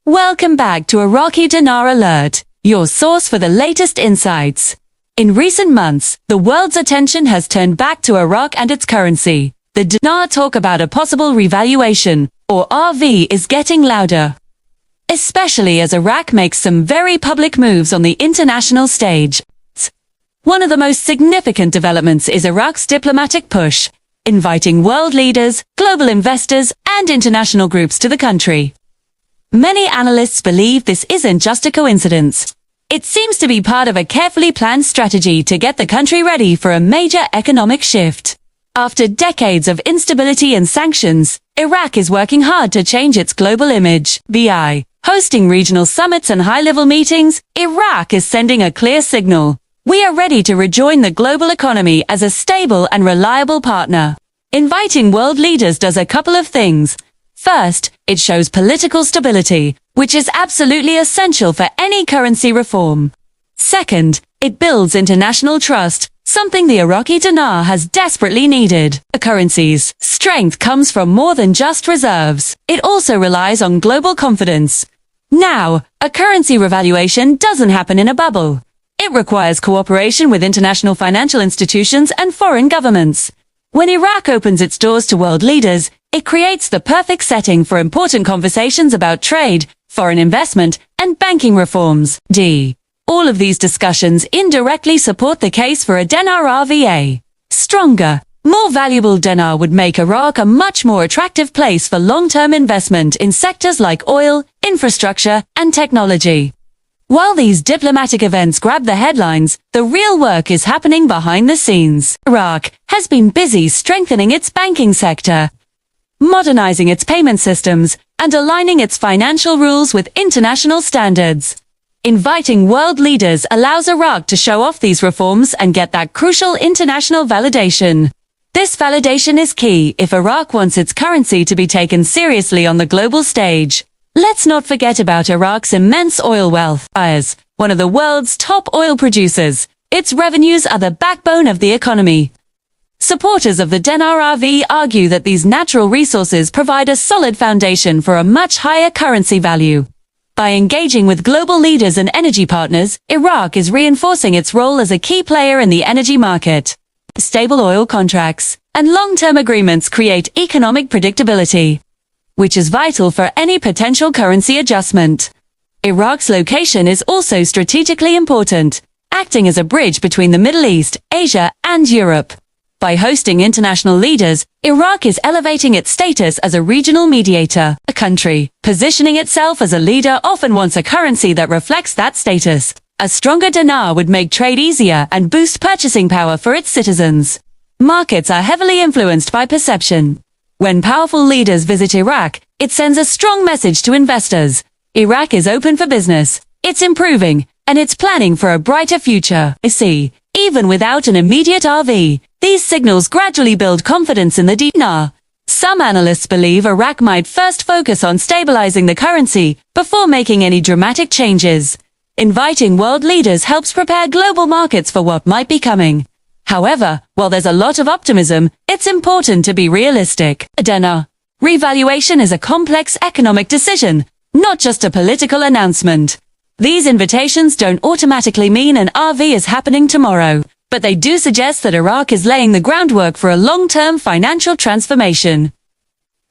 Welcome back to Iraqi Dinar Alert, your source for the latest insights. In recent months, the world's attention has turned back to Iraq and its currency. The dinar talk about a possible revaluation, or RV, is getting louder, especially as Iraq makes some very public moves on the international stage. One of the most significant developments is Iraq's diplomatic push, inviting world leaders, global investors, and international groups to the country. Many analysts believe this isn't just a coincidence. It seems to be part of a carefully planned strategy to get the country ready for a major economic shift. After decades of instability and sanctions, Iraq is working hard to change its global image. By hosting regional summits and high-level meetings, Iraq is sending a clear signal. We are ready to rejoin the global economy as a stable and reliable partner. Inviting world leaders does a couple of things. First, it shows political stability, which is absolutely essential for any currency reform. Second, it builds international trust, something the Iraqi dinar has desperately needed. A currency's strength comes from more than just reserves. It also relies on global confidence. Now, a currency revaluation doesn't happen in a bubble. It requires cooperation with international financial institutions and foreign governments. When Iraq opens its doors to world leaders, it creates the perfect setting for important conversations about trade, foreign investment, and banking reforms. All of these discussions indirectly support the case for a dinar RVA. Stronger, more valuable dinar would make Iraq a much more attractive place for long-term investment in sectors like oil, infrastructure, and technology. While these diplomatic events grab the headlines, the real work is happening behind the scenes. Iraq has been busy strengthening its banking sector, modernizing its payment systems, and aligning its financial rules with international standards. Inviting world leaders allows Iraq to show off these reforms and get that crucial international validation. This validation is key if Iraq wants its currency to be taken seriously on the global stage. Let's not forget about Iraq's immense oil wealth. As one of the world's top oil producers, its revenues are the backbone of the economy. Supporters of the dinar RV argue that these natural resources provide a solid foundation for a much higher currency value. By engaging with global leaders and energy partners, Iraq is reinforcing its role as a key player in the energy market. Stable oil contracts and long-term agreements create economic predictability, which is vital for any potential currency adjustment. Iraq's location is also strategically important, acting as a bridge between the Middle East, Asia, and Europe. By hosting international leaders, Iraq is elevating its status as a regional mediator. A country positioning itself as a leader often wants a currency that reflects that status. A stronger dinar would make trade easier and boost purchasing power for its citizens. Markets are heavily influenced by perception. When powerful leaders visit Iraq, it sends a strong message to investors. Iraq is open for business, it's improving, and it's planning for a brighter future. Even without an immediate RV, these signals gradually build confidence in the dinar. Some analysts believe Iraq might first focus on stabilizing the currency before making any dramatic changes. Inviting world leaders helps prepare global markets for what might be coming. However, while there's a lot of optimism, it's important to be realistic. A dinar revaluation is a complex economic decision, not just a political announcement. These invitations don't automatically mean an RV is happening tomorrow, but they do suggest that Iraq is laying the groundwork for a long-term financial transformation.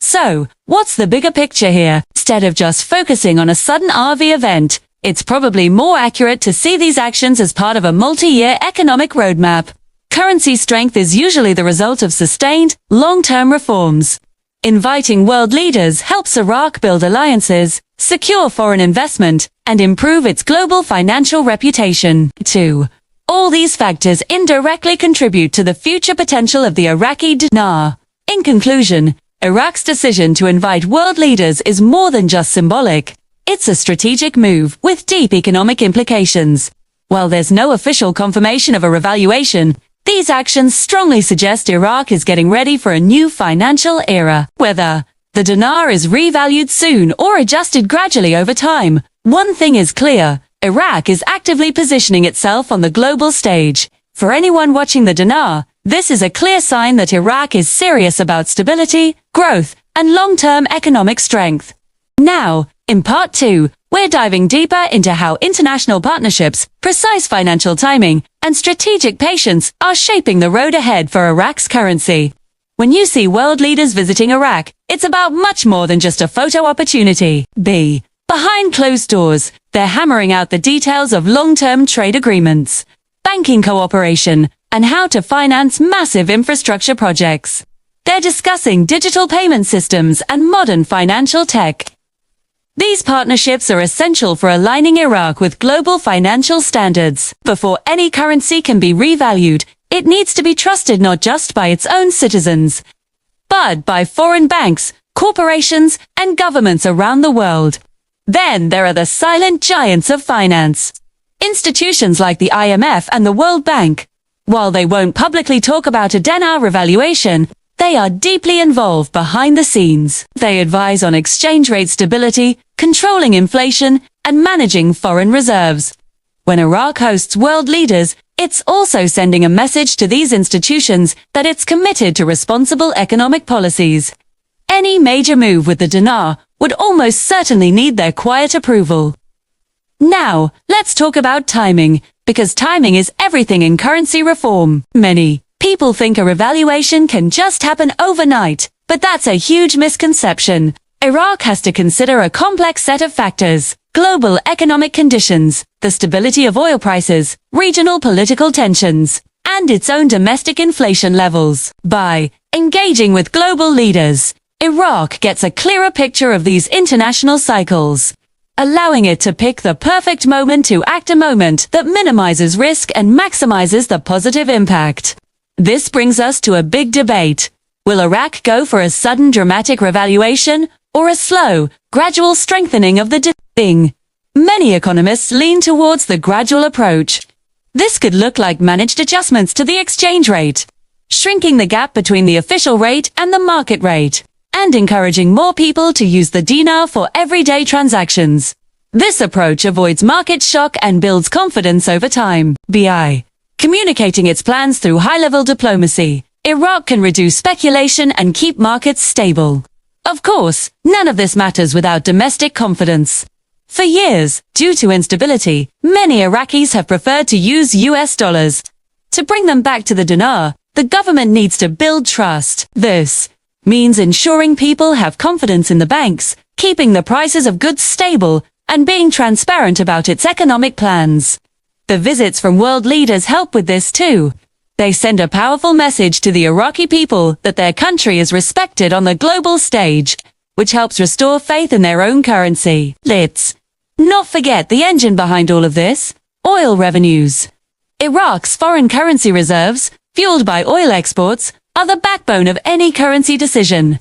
So, what's the bigger picture here? Instead of just focusing on a sudden RV event, it's probably more accurate to see these actions as part of a multi-year economic roadmap. Currency strength is usually the result of sustained, long-term reforms. Inviting world leaders helps Iraq build alliances, secure foreign investment, and improve its global financial reputation. 2. All these factors indirectly contribute to the future potential of the Iraqi dinar. In conclusion, Iraq's decision to invite world leaders is more than just symbolic. It's a strategic move with deep economic implications. While there's no official confirmation of a revaluation, these actions strongly suggest Iraq is getting ready for a new financial era. Whether the dinar is revalued soon or adjusted gradually over time, one thing is clear: Iraq is actively positioning itself on the global stage. For anyone watching the dinar, this is a clear sign that Iraq is serious about stability, growth, and long-term economic strength. Now, In Part 2, we're diving deeper into how international partnerships, precise financial timing, and strategic patience are shaping the road ahead for Iraq's currency. When you see world leaders visiting Iraq, it's about much more than just a photo opportunity. Behind closed doors, they're hammering out the details of long-term trade agreements, banking cooperation, and how to finance massive infrastructure projects. They're discussing digital payment systems and modern financial tech. These partnerships are essential for aligning Iraq with global financial standards. Before any currency can be revalued, it needs to be trusted not just by its own citizens, but by foreign banks, corporations, and governments around the world. Then there are the silent giants of finance. Institutions like the IMF and the World Bank. While they won't publicly talk about a dinar revaluation, they are deeply involved behind the scenes. They advise on exchange rate stability, controlling inflation, and managing foreign reserves. When Iraq hosts world leaders, it's also sending a message to these institutions that it's committed to responsible economic policies. Any major move with the dinar would almost certainly need their quiet approval. Now, let's talk about timing, because timing is everything in currency reform. Many people think a revaluation can just happen overnight, but that's a huge misconception. Iraq has to consider a complex set of factors: global economic conditions, the stability of oil prices, regional political tensions, and its own domestic inflation levels. By engaging with global leaders, Iraq gets a clearer picture of these international cycles, allowing it to pick the perfect moment to act, a moment that minimizes risk and maximizes the positive impact. This brings us to a big debate. Will Iraq go for a sudden dramatic revaluation, or a slow, gradual strengthening of the dinar? Many economists lean towards the gradual approach. This could look like managed adjustments to the exchange rate, shrinking the gap between the official rate and the market rate, and encouraging more people to use the dinar for everyday transactions. This approach avoids market shock and builds confidence over time. By communicating its plans through high-level diplomacy, Iraq can reduce speculation and keep markets stable. Of course, none of this matters without domestic confidence. For years, due to instability, many Iraqis have preferred to use US dollars. To bring them back to the dinar, the government needs to build trust. This means ensuring people have confidence in the banks, keeping the prices of goods stable, and being transparent about its economic plans. The visits from world leaders help with this too. They send a powerful message to the Iraqi people that their country is respected on the global stage, which helps restore faith in their own currency. Let's not forget the engine behind all of this: oil revenues. Iraq's foreign currency reserves, fueled by oil exports, are the backbone of any currency decision.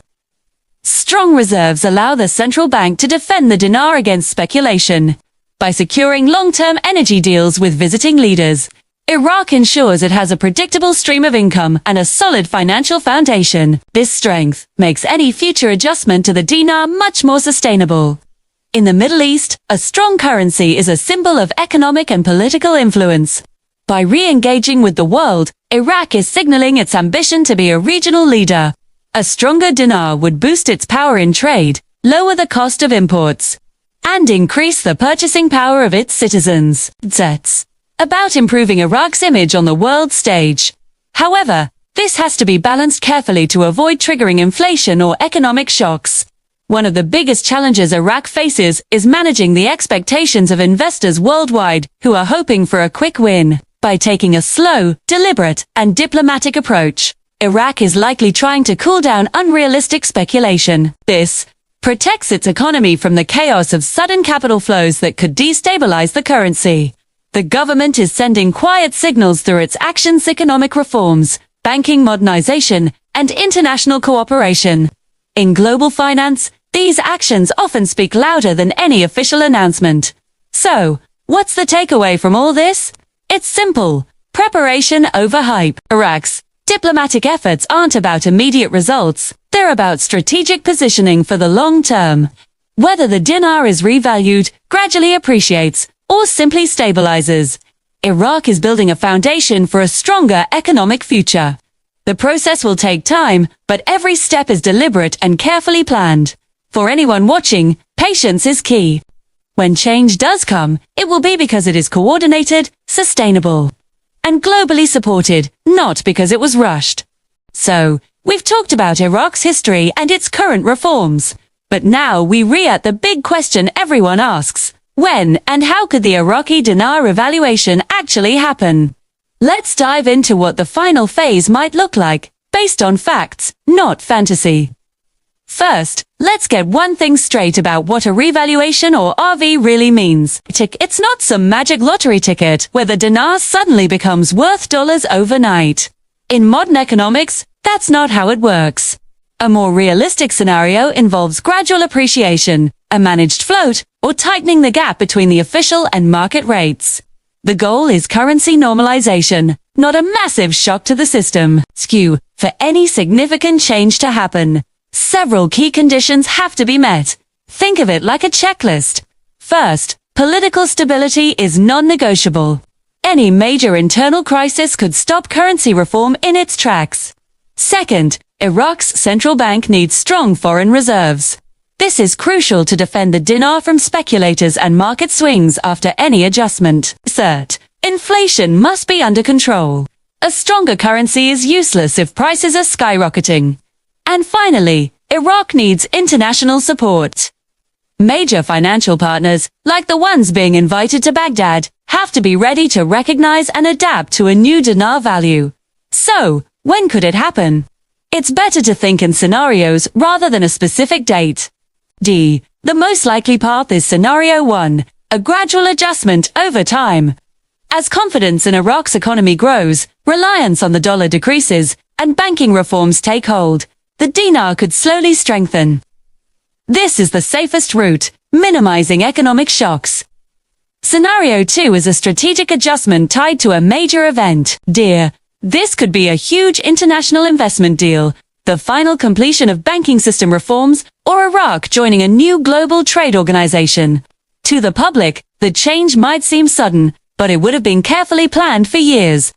Strong reserves allow the central bank to defend the dinar against speculation. By securing long-term energy deals with visiting leaders, Iraq ensures it has a predictable stream of income and a solid financial foundation. This strength makes any future adjustment to the dinar much more sustainable. In the Middle East, a strong currency is a symbol of economic and political influence. By re-engaging with the world, Iraq is signaling its ambition to be a regional leader. A stronger dinar would boost its power in trade, lower the cost of imports, and increase the purchasing power of its citizens. It's about improving Iraq's image on the world stage. However, this has to be balanced carefully to avoid triggering inflation or economic shocks. One of the biggest challenges Iraq faces is managing the expectations of investors worldwide who are hoping for a quick win. By taking a slow, deliberate, and diplomatic approach, Iraq is likely trying to cool down unrealistic speculation. This protects its economy from the chaos of sudden capital flows that could destabilize the currency. The government is sending quiet signals through its actions: economic reforms, banking modernization, and international cooperation. In global finance, these actions often speak louder than any official announcement. So, what's the takeaway from all this? It's simple: preparation over hype. Iraq's diplomatic efforts aren't about immediate results, they're about strategic positioning for the long term. Whether the dinar is revalued, gradually appreciates, or simply stabilizes, Iraq is building a foundation for a stronger economic future. The process will take time, but every step is deliberate and carefully planned. For anyone watching, Patience is key. When change does come, it will be because it is coordinated, sustainable, and globally supported, not because it was rushed. So, we've talked about Iraq's history and its current reforms. But now we re-at the big question everyone asks. When and how could the Iraqi dinar revaluation actually happen? Let's dive into what the final phase might look like, based on facts, not fantasy. First, let's get one thing straight about what a revaluation or RV really means. It's not some magic lottery ticket where the dinar suddenly becomes worth dollars overnight. In modern economics, that's not how it works. A more realistic scenario involves gradual appreciation, a managed float, or tightening the gap between the official and market rates. The goal is currency normalization, not a massive shock to the system. For any significant change to happen, several key conditions have to be met. Think of it like a checklist. First, political stability is non-negotiable. Any major internal crisis could stop currency reform in its tracks. Second, Iraq's central bank needs strong foreign reserves. This is crucial to defend the dinar from speculators and market swings after any adjustment. Third, inflation must be under control. A stronger currency is useless if prices are skyrocketing. And finally, Iraq needs international support. Major financial partners, like the ones being invited to Baghdad, have to be ready to recognize and adapt to a new dinar value. So, when could it happen? It's better to think in scenarios rather than a specific date. The most likely path is Scenario 1, a gradual adjustment over time. As confidence in Iraq's economy grows, reliance on the dollar decreases, and banking reforms take hold, the dinar could slowly strengthen. This is the safest route, minimizing economic shocks. Scenario 2 is a strategic adjustment tied to a major event. This could be a huge international investment deal, the final completion of banking system reforms, or Iraq joining a new global trade organization. To the public, the change might seem sudden, but it would have been carefully planned for years.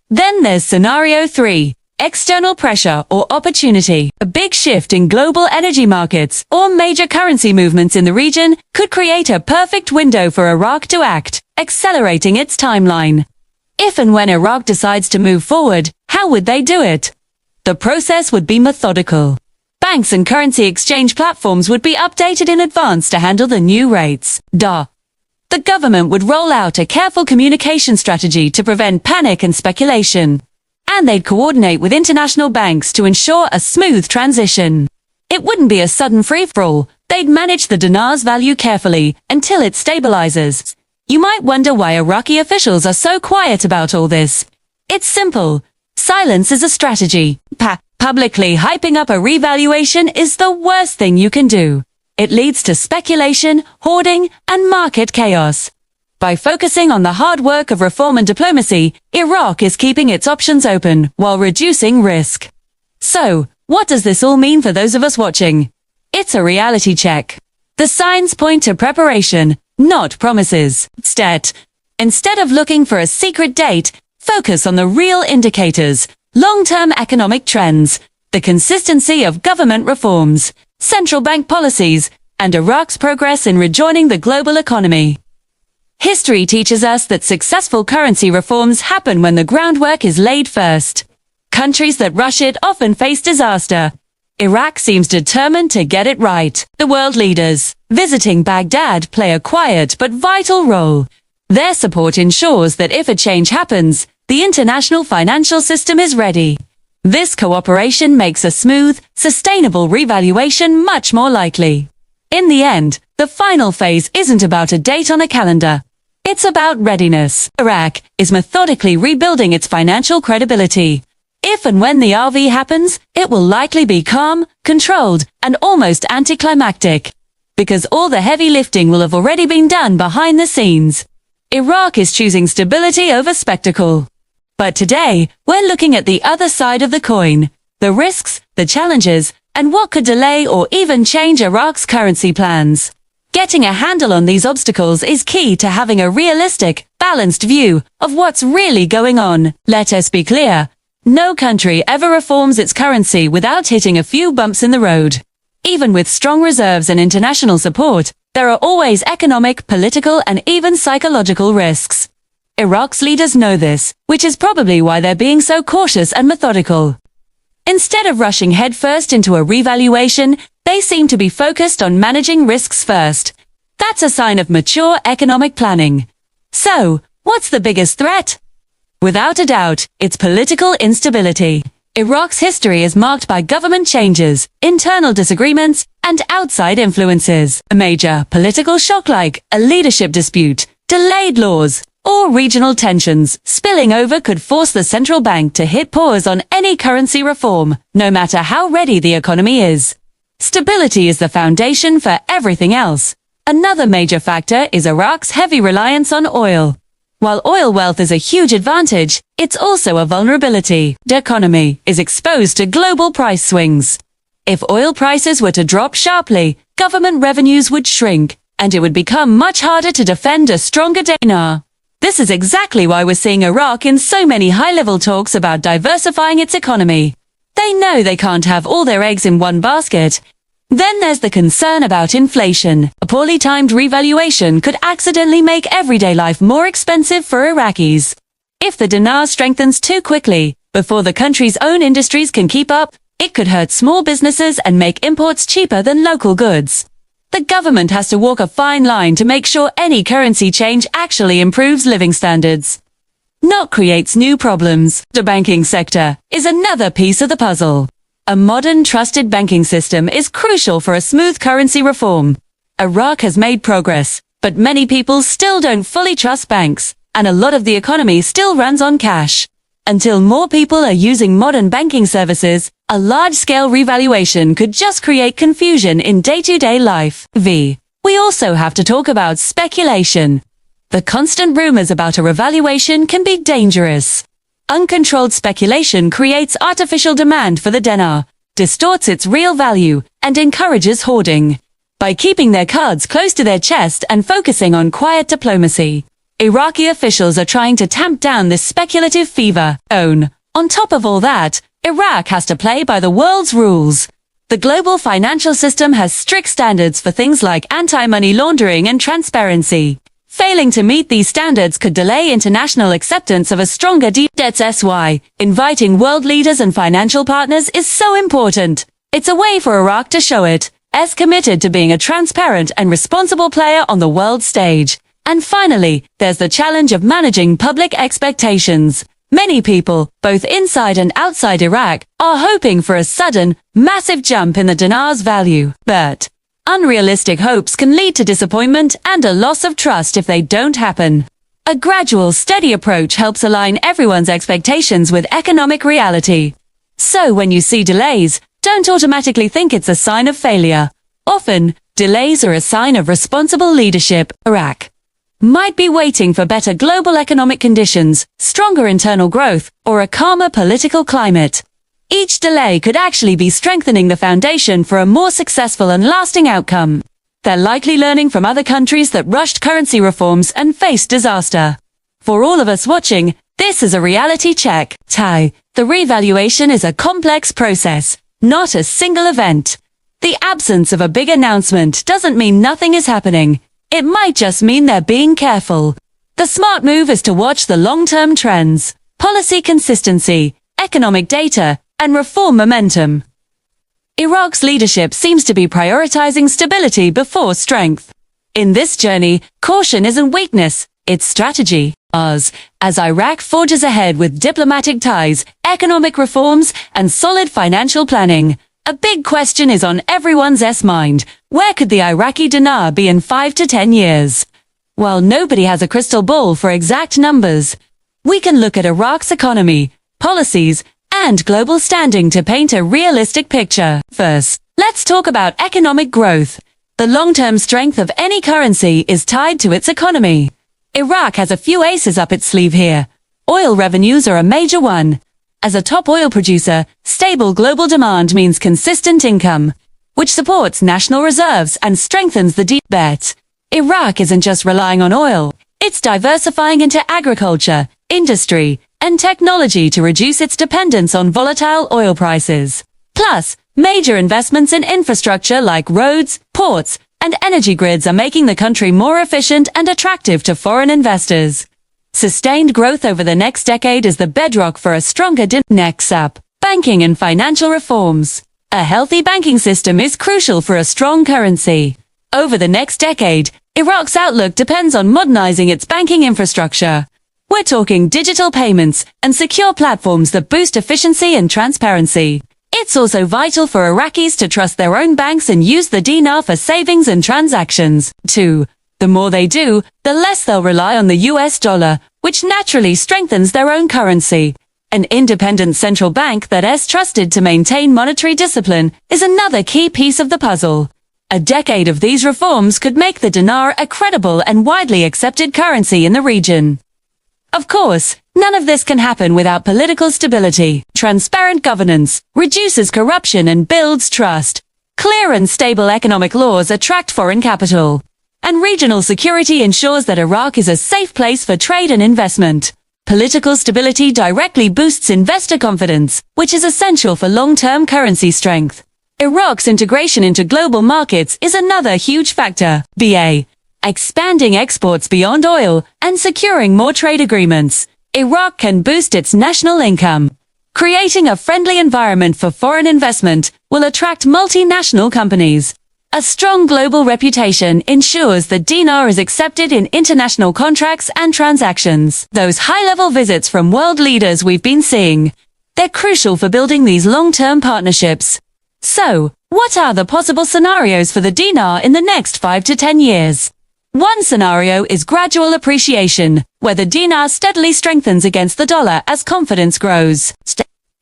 Then there's Scenario 3. External pressure or opportunity. A big shift in global energy markets or major currency movements in the region could create a perfect window for Iraq to act, accelerating its timeline. If and when Iraq decides to move forward, how would they do it? The process would be methodical. Banks and currency exchange platforms would be updated in advance to handle the new rates. The government would roll out a careful communication strategy to prevent panic and speculation. And they'd coordinate with international banks to ensure a smooth transition. It wouldn't be a sudden free-for-all. They'd manage the dinar's value carefully until it stabilizes. You might wonder why Iraqi officials are so quiet about all this. It's simple. Silence is a strategy. Publicly hyping up a revaluation is the worst thing you can do. It leads to speculation, hoarding, and market chaos. By focusing on the hard work of reform and diplomacy, Iraq is keeping its options open while reducing risk. So, what does this all mean for those of us watching? It's a reality check. The signs point to preparation, not promises. Instead of looking for a secret date, focus on the real indicators, long-term economic trends, the consistency of government reforms, central bank policies, and Iraq's progress in rejoining the global economy. History teaches us that successful currency reforms happen when the groundwork is laid first. Countries that rush it often face disaster. Iraq seems determined to get it right. The world leaders visiting Baghdad play a quiet but vital role. Their support ensures that if a change happens, the international financial system is ready. This cooperation makes a smooth, sustainable revaluation much more likely. In the end, the final phase isn't about a date on a calendar. It's about readiness. Iraq is methodically rebuilding its financial credibility. If and when the RV happens, it will likely be calm, controlled, and almost anticlimactic. Because all the heavy lifting will have already been done behind the scenes. Iraq is choosing stability over spectacle. But today, we're looking at the other side of the coin. The risks, the challenges, and what could delay or even change Iraq's currency plans. Getting a handle on these obstacles is key to having a realistic, balanced view of what's really going on. Let us be clear. No country ever reforms its currency without hitting a few bumps in the road. Even with strong reserves and international support, there are always economic, political, and even psychological risks. Iraq's leaders know this, which is probably why they're being so cautious and methodical. Instead of rushing headfirst into a revaluation, they seem to be focused on managing risks first. That's a sign of mature economic planning. So, what's the biggest threat? Without a doubt, it's political instability. Iraq's history is marked by government changes, internal disagreements, and outside influences. A major political shock like a leadership dispute, delayed laws, or regional tensions spilling over could force the central bank to hit pause on any currency reform, no matter how ready the economy is. Stability is the foundation for everything else. Another major factor is Iraq's heavy reliance on oil. While oil wealth is a huge advantage, it's also a vulnerability. The economy is exposed to global price swings. If oil prices were to drop sharply, government revenues would shrink, and it would become much harder to defend a stronger dinar. This is exactly why we're seeing Iraq in so many high-level talks about diversifying its economy. They know they can't have all their eggs in one basket. Then there's the concern about inflation. A poorly timed revaluation could accidentally make everyday life more expensive for Iraqis. If the dinar strengthens too quickly, before the country's own industries can keep up, it could hurt small businesses and make imports cheaper than local goods. The government has to walk a fine line to make sure any currency change actually improves living standards, not creates new problems. The banking sector is another piece of the puzzle. A modern, trusted banking system is crucial for a smooth currency reform. Iraq has made progress, but many people still don't fully trust banks, and a lot of the economy still runs on cash. Until more people are using modern banking services, a large-scale revaluation could just create confusion in day-to-day life. We also have to talk about speculation. The constant rumors about a revaluation can be dangerous. Uncontrolled speculation creates artificial demand for the dinar, distorts its real value, and encourages hoarding. By keeping their cards close to their chest and focusing on quiet diplomacy, Iraqi officials are trying to tamp down this speculative fever. On top of all that, Iraq has to play by the world's rules. The global financial system has strict standards for things like anti-money laundering and transparency. Failing to meet these standards could delay international acceptance of a stronger That's why inviting world leaders and financial partners is so important. It's a way for Iraq to show it as committed to being a transparent and responsible player on the world stage. And finally, there's the challenge of managing public expectations. Many people, both inside and outside Iraq, are hoping for a sudden, massive jump in the dinar's value. But unrealistic hopes can lead to disappointment and a loss of trust if they don't happen. A gradual, steady approach helps align everyone's expectations with economic reality. So when you see delays, don't automatically think it's a sign of failure. Often, delays are a sign of responsible leadership. Iraq might be waiting for better global economic conditions, stronger internal growth, or a calmer political climate. Each delay could actually be strengthening the foundation for a more successful and lasting outcome. They're likely learning from other countries that rushed currency reforms and faced disaster. For all of us watching, this is a reality check. The revaluation is a complex process, not a single event. The absence of a big announcement doesn't mean nothing is happening. It might just mean they're being careful. The smart move is to watch the long-term trends, policy consistency, economic data, and reform momentum. Iraq's leadership seems to be prioritizing stability before strength. In this journey, caution isn't weakness, it's strategy. As Iraq forges ahead with diplomatic ties, economic reforms, and solid financial planning, a big question is on everyone's mind. Where could the Iraqi dinar be in 5 to 10 years? While nobody has a crystal ball for exact numbers, we can look at Iraq's economy, policies, and global standing to paint a realistic picture. First, let's talk about economic growth. The long-term strength of any currency is tied to its economy. Iraq has a few aces up its sleeve here. Oil revenues are a major one. As a top oil producer, stable global demand means consistent income, which supports national reserves and strengthens the bet. Iraq isn't just relying on oil, it's diversifying into agriculture, industry, and technology to reduce its dependence on volatile oil prices. Plus, Major investments in infrastructure like roads, ports, and energy grids are making the country more efficient and attractive to foreign investors. Sustained growth over the next decade is the bedrock for a stronger dinar. Next up, banking and financial reforms. A healthy banking system is crucial for a strong currency. Over the next decade, Iraq's outlook depends on modernizing its banking infrastructure. We're talking digital payments and secure platforms that boost efficiency and transparency. It's also vital for Iraqis to trust their own banks and use the dinar for savings and transactions. 2. The more they do, the less they'll rely on the US dollar, which naturally strengthens their own currency. An independent central bank that is trusted to maintain monetary discipline is another key piece of the puzzle. A decade of these reforms could make the dinar a credible and widely accepted currency in the region. Of course, none of this can happen without political stability. Transparent governance reduces corruption and builds trust. Clear and stable economic laws attract foreign capital. And regional security ensures that Iraq is a safe place for trade and investment. Political stability directly boosts investor confidence, which is essential for long-term currency strength. Iraq's integration into global markets is another huge factor. BA. Expanding exports beyond oil and securing more trade agreements, Iraq can boost its national income. Creating a friendly environment for foreign investment will attract multinational companies. A strong global reputation ensures the dinar is accepted in international contracts and transactions. Those high-level visits from world leaders we've been seeing, they're crucial for building these long-term partnerships. So, what are the possible scenarios for the dinar in the next 5 to 10 years? One scenario is gradual appreciation, where the dinar steadily strengthens against the dollar as confidence grows.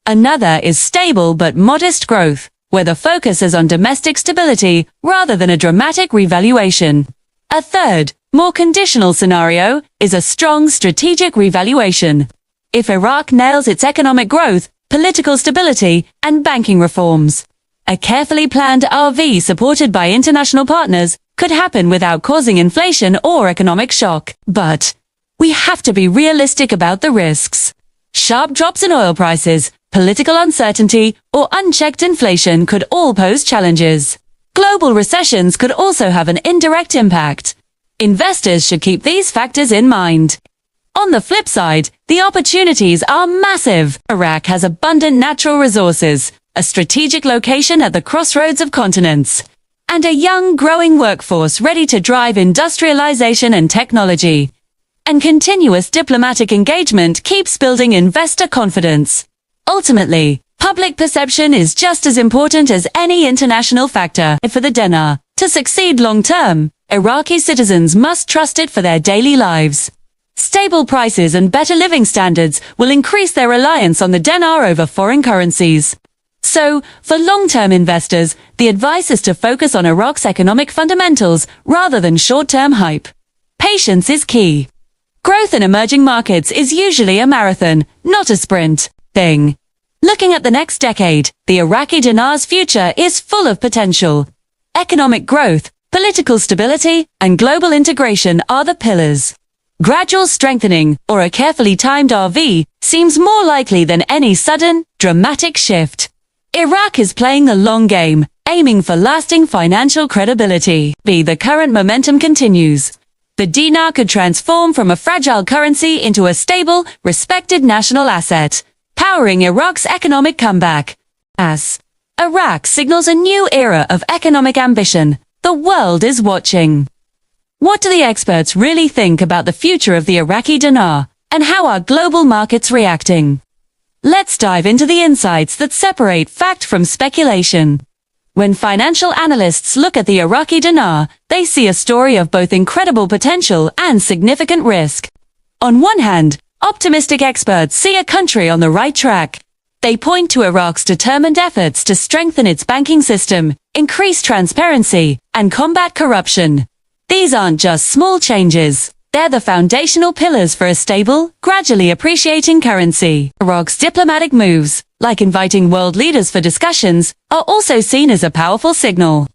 Another is stable but modest growth, where the focus is on domestic stability rather than a dramatic revaluation. A third, more conditional scenario is a strong strategic revaluation. If Iraq nails its economic growth, political stability, and banking reforms, a carefully planned RV supported by international partners could happen without causing inflation or economic shock. But we have to be realistic about the risks. Sharp drops in oil prices, political uncertainty, or unchecked inflation could all pose challenges. Global recessions could also have an indirect impact. Investors should keep these factors in mind. On the flip side, the opportunities are massive. Iraq has abundant natural resources, a strategic location at the crossroads of continents, and a young, growing workforce ready to drive industrialization and technology. And continuous diplomatic engagement keeps building investor confidence. Ultimately, public perception is just as important as any international factor. For the dinar to succeed long-term, Iraqi citizens must trust it for their daily lives. Stable prices and better living standards will increase their reliance on the dinar over foreign currencies. So, for long-term investors, the advice is to focus on Iraq's economic fundamentals rather than short-term hype. Patience is key. Growth in emerging markets is usually a marathon, not a sprint. Looking at the next decade, the Iraqi dinar's future is full of potential. Economic growth, political stability, and global integration are the pillars. Gradual strengthening, or a carefully timed RV, seems more likely than any sudden, dramatic shift. Iraq is playing the long game, aiming for lasting financial credibility. The current momentum continues. The dinar could transform from a fragile currency into a stable, respected national asset, powering Iraq's economic comeback. As Iraq signals a new era of economic ambition, the world is watching. What do the experts really think about the future of the Iraqi dinar, and how are global markets reacting? Let's dive into the insights that separate fact from speculation. When financial analysts look at the Iraqi dinar, they see a story of both incredible potential and significant risk. On one hand, optimistic experts see a country on the right track. They point to Iraq's determined efforts to strengthen its banking system, increase transparency, and combat corruption. These aren't just small changes. They're the foundational pillars for a stable, gradually appreciating currency. Iraq's diplomatic moves, like inviting world leaders for discussions, are also seen as a powerful signal.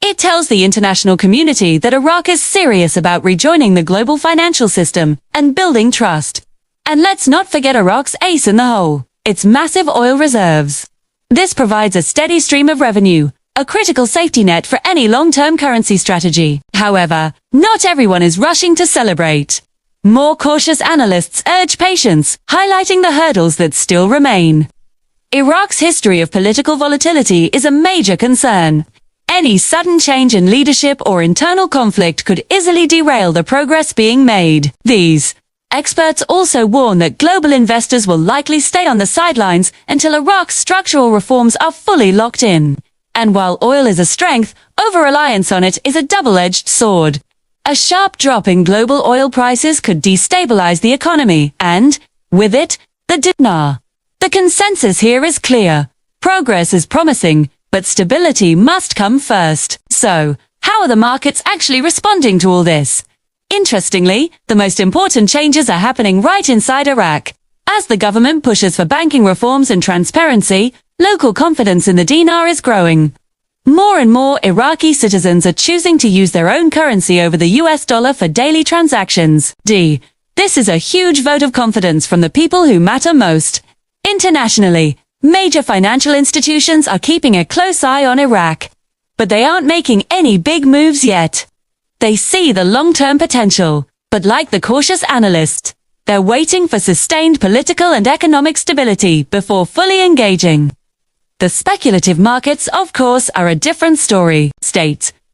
It tells the international community that Iraq is serious about rejoining the global financial system and building trust. And let's not forget Iraq's ace in the hole, its massive oil reserves. This provides a steady stream of revenue, a critical safety net for any long-term currency strategy. However, not everyone is rushing to celebrate. More cautious analysts urge patience, highlighting the hurdles that still remain. Iraq's history of political volatility is a major concern. Any sudden change in leadership or internal conflict could easily derail the progress being made. These experts also warn that global investors will likely stay on the sidelines until Iraq's structural reforms are fully locked in. And while oil is a strength, over-reliance on it is a double-edged sword. A sharp drop in global oil prices could destabilize the economy and, with it, the dinar. The consensus here is clear. Progress is promising, but stability must come first. So, how are the markets actually responding to all this? Interestingly, the most important changes are happening right inside Iraq. As the government pushes for banking reforms and transparency, local confidence in the dinar is growing. More and more Iraqi citizens are choosing to use their own currency over the US dollar for daily transactions. This is a huge vote of confidence from the people who matter most. Internationally, major financial institutions are keeping a close eye on Iraq. But they aren't making any big moves yet. They see the long-term potential, but like the cautious analysts, they're waiting for sustained political and economic stability before fully engaging. The speculative markets, of course, are a different story.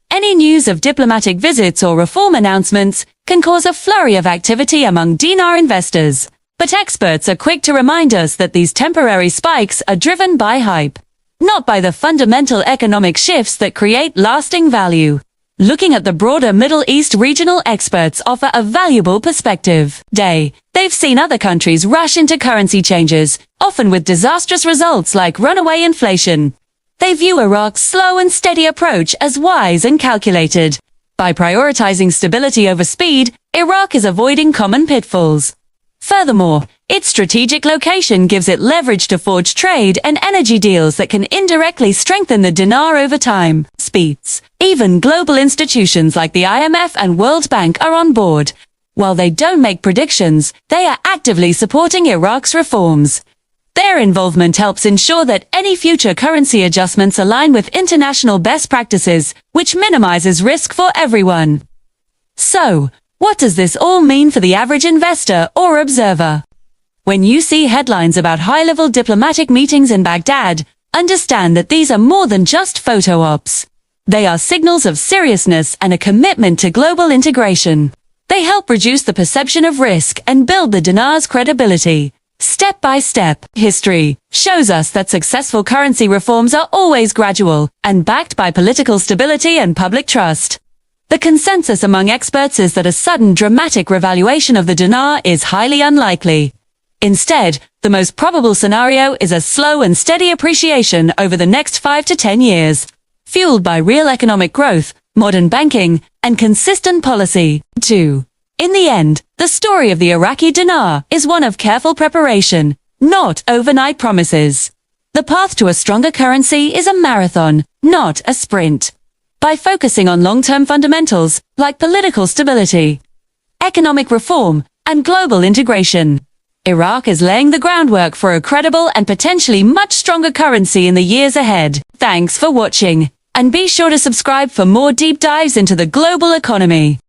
Any news of diplomatic visits or reform announcements can cause a flurry of activity among dinar investors. But experts are quick to remind us that these temporary spikes are driven by hype, not by the fundamental economic shifts that create lasting value. Looking at the broader Middle East, regional experts offer a valuable perspective. They've seen other countries rush into currency changes, often with disastrous results like runaway inflation. They view Iraq's slow and steady approach as wise and calculated. By prioritizing stability over speed, Iraq is avoiding common pitfalls. Furthermore, its strategic location gives it leverage to forge trade and energy deals that can indirectly strengthen the dinar over time. Even global institutions like the IMF and World Bank are on board. While they don't make predictions, they are actively supporting Iraq's reforms. Their involvement helps ensure that any future currency adjustments align with international best practices, which minimizes risk for everyone. So, what does this all mean for the average investor or observer? When you see headlines about high-level diplomatic meetings in Baghdad, understand that these are more than just photo ops. They are signals of seriousness and a commitment to global integration. They help reduce the perception of risk and build the dinar's credibility. Step by step, history shows us that successful currency reforms are always gradual and backed by political stability and public trust. The consensus among experts is that a sudden dramatic revaluation of the dinar is highly unlikely. Instead, the most probable scenario is a slow and steady appreciation over the next 5 to 10 years, fueled by real economic growth, modern banking, and consistent policy. In the end, the story of the Iraqi dinar is one of careful preparation, not overnight promises. The path to a stronger currency is a marathon, not a sprint. By focusing on long-term fundamentals like political stability, economic reform, and global integration, Iraq is laying the groundwork for a credible and potentially much stronger currency in the years ahead. Thanks for watching, and be sure to subscribe for more deep dives into the global economy.